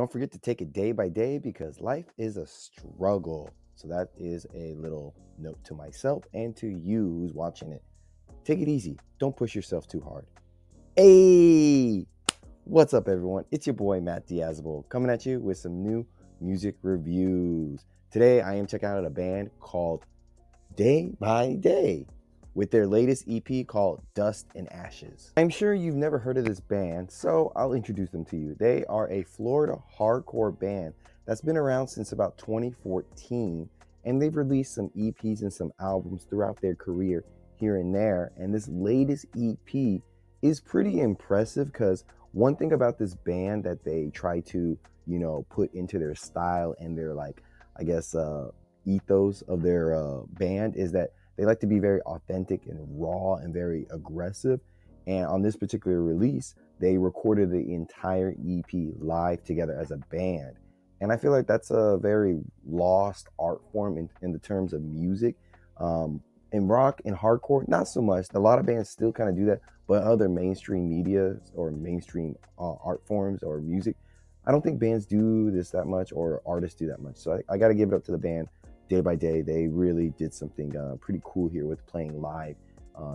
Don't forget to take it day by day because life is a struggle. So that is a little note to myself and to you who's watching it. Take it easy. Don't push yourself too hard. Hey, what's up, everyone? It's your boy, Matt Diazable, coming at you with some new music reviews. Today, I am checking out a band called Day by Day with their latest EP called Dust and Ashes. I'm sure you've never heard of this band, so I'll introduce them to you. They are a Florida hardcore band that's been around since about 2014, and they've released some EPs and some albums throughout their career here and there. And this latest EP is pretty impressive because one thing about this band that they try to, put into their style and their, ethos of their band is that they like to be very authentic and raw and very aggressive. And on this particular release, they recorded the entire EP live together as a band. And I feel like that's a very lost art form in the terms of music. In rock and hardcore, not so much. A lot of bands still kind of do that, but other mainstream media or mainstream art forms or music, I don't think bands do this that much or artists do that much. So I got to give it up to the band Day by Day. They really did something pretty cool here with playing live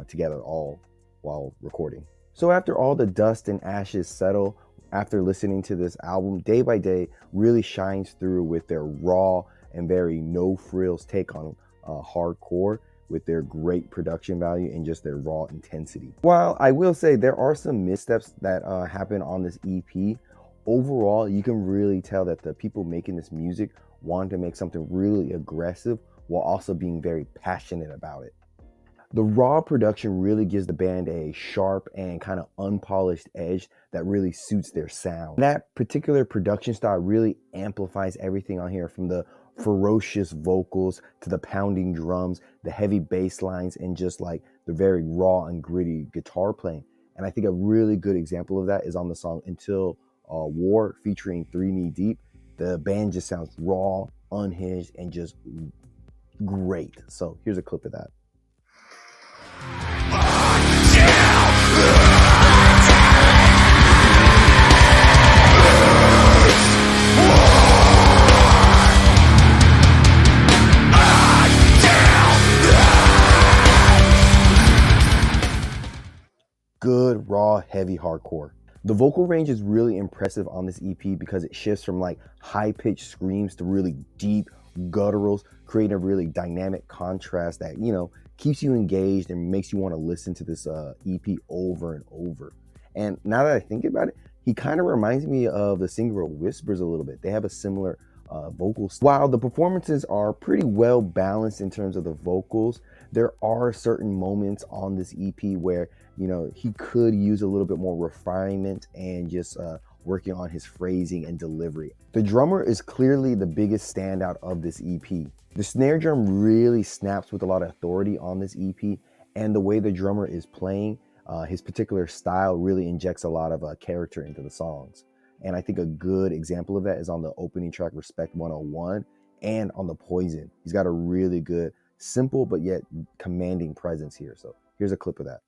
together all while recording. So after all the dust and ashes settle, after listening to this album, Day by Day really shines through with their raw and very no-frills take on hardcore with their great production value and just their raw intensity. While I will say there are some missteps that happen on this EP, overall, you can really tell that the people making this music want to make something really aggressive while also being very passionate about it. The raw production really gives the band a sharp and kind of unpolished edge that really suits their sound. That particular production style really amplifies everything on here, from the ferocious vocals to the pounding drums, the heavy bass lines, and just like the very raw and gritty guitar playing. And I think a really good example of that is on the song Until War featuring 3 Knee Deep. The band just sounds raw, unhinged, and just great. So here's a clip of that. Good, raw, heavy hardcore. The vocal range is really impressive on this EP because it shifts from like high-pitched screams to really deep gutturals, creating a really dynamic contrast that, keeps you engaged and makes you want to listen to this EP over and over. And now that I think about it, he kind of reminds me of the singer Whispers a little bit. They have a similar vocal style. While the performances are pretty well balanced in terms of the vocals, there are certain moments on this EP where he could use a little bit more refinement and just working on his phrasing and delivery. The drummer is clearly the biggest standout of this EP. The snare drum really snaps with a lot of authority on this EP, and the way the drummer is playing, his particular style really injects a lot of character into the songs. And I think a good example of that is on the opening track, Respect 101, and on the Poison. He's got a really good, simple, but yet commanding presence here. So here's a clip of that.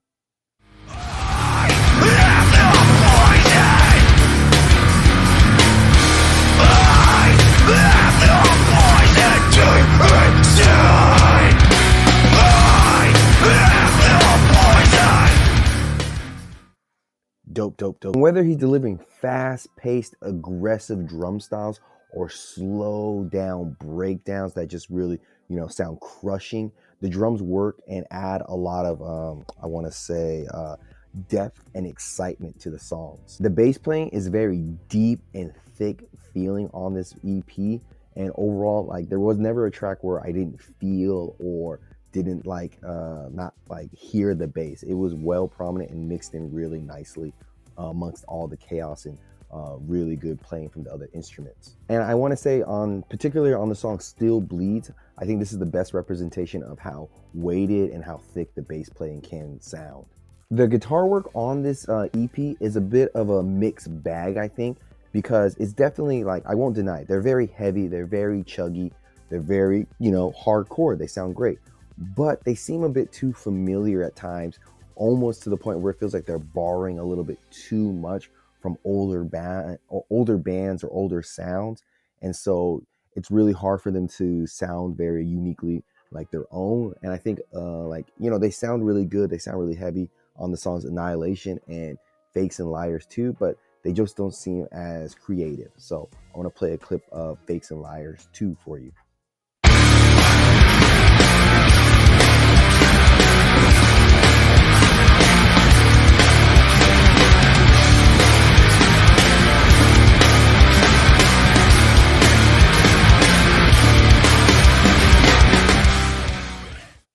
Dope. Whether he's delivering fast-paced, aggressive drum styles or slow down breakdowns that just really, sound crushing, the drums work and add a lot of, depth and excitement to the songs. The bass playing is very deep and thick feeling on this EP, and overall, there was never a track where I didn't feel or didn't not hear the bass. It was well prominent and mixed in really nicely amongst all the chaos and really good playing from the other instruments. And I want to say, particularly on the song Still Bleeds, I think this is the best representation of how weighted and how thick the bass playing can sound. The guitar work on this EP is a bit of a mixed bag, I think, because it's definitely, I won't deny it, they're very heavy, they're very chuggy, they're very, hardcore, they sound great, but they seem a bit too familiar at times, almost to the point where it feels like they're borrowing a little bit too much from older bands or older sounds, and so it's really hard for them to sound very uniquely like their own. And I think like, you know, they sound really good, they sound really heavy on the songs Annihilation and Fakes and Liars too, but they just don't seem as creative. So I want to play a clip of Fakes and Liars 2 for you.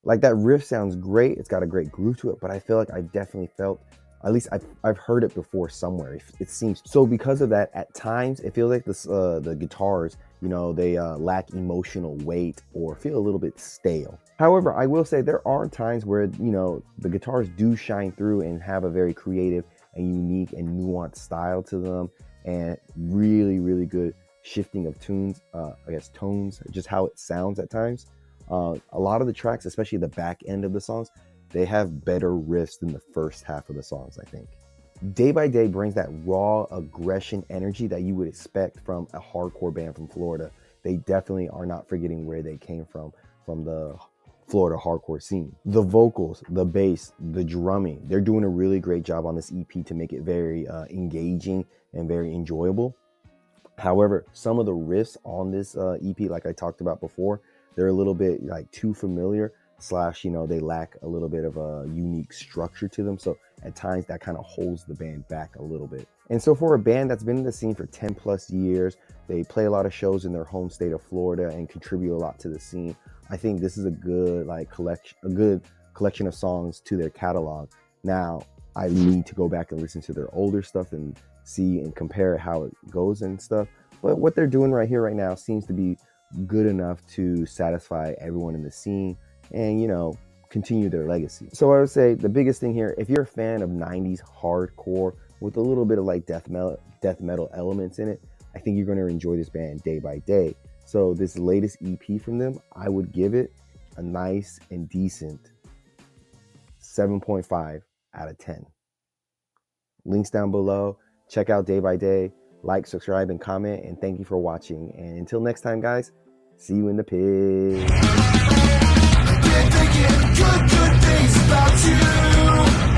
Like, that riff sounds great, it's got a great groove to it, but I feel like I've definitely felt, at least I've heard it before somewhere, it seems. So because of that, at times it feels like this the guitars, you know, they lack emotional weight or feel a little bit stale. However, I will say there are times where, you know, the guitars do shine through and have a very creative and unique and nuanced style to them, and really, really good shifting of tunes, I guess tones, just how it sounds at times. A lot of the tracks, especially the back end of the songs, they have better riffs than the first half of the songs, I think. Day by Day brings that raw aggression energy that you would expect from a hardcore band from Florida. They definitely are not forgetting where they came from the Florida hardcore scene. The vocals, the bass, the drumming, they're doing a really great job on this EP to make it very engaging and very enjoyable. However, some of the riffs on this EP, like I talked about before, they're a little bit like too familiar, / you know, they lack a little bit of a unique structure to them. So at times that kind of holds the band back a little bit. And so for a band that's been in the scene for 10 plus years, they play a lot of shows in their home state of Florida and contribute a lot to the scene. I think this is a good collection of songs to their catalog. Now, I need to go back and listen to their older stuff and see and compare how it goes and stuff. But what they're doing right here, right now, seems to be good enough to satisfy everyone in the scene and, you know, continue their legacy. So I would say the biggest thing here, if you're a fan of 90s hardcore with a little bit of like death metal elements in it, I think you're going to enjoy this band Day by Day. So this latest EP from them, I would give it a nice and decent 7.5 out of 10. Links down below. Check out Day by Day. Like, subscribe, and comment. And thank you for watching. And until next time, guys, see you in the pit. Good things about you.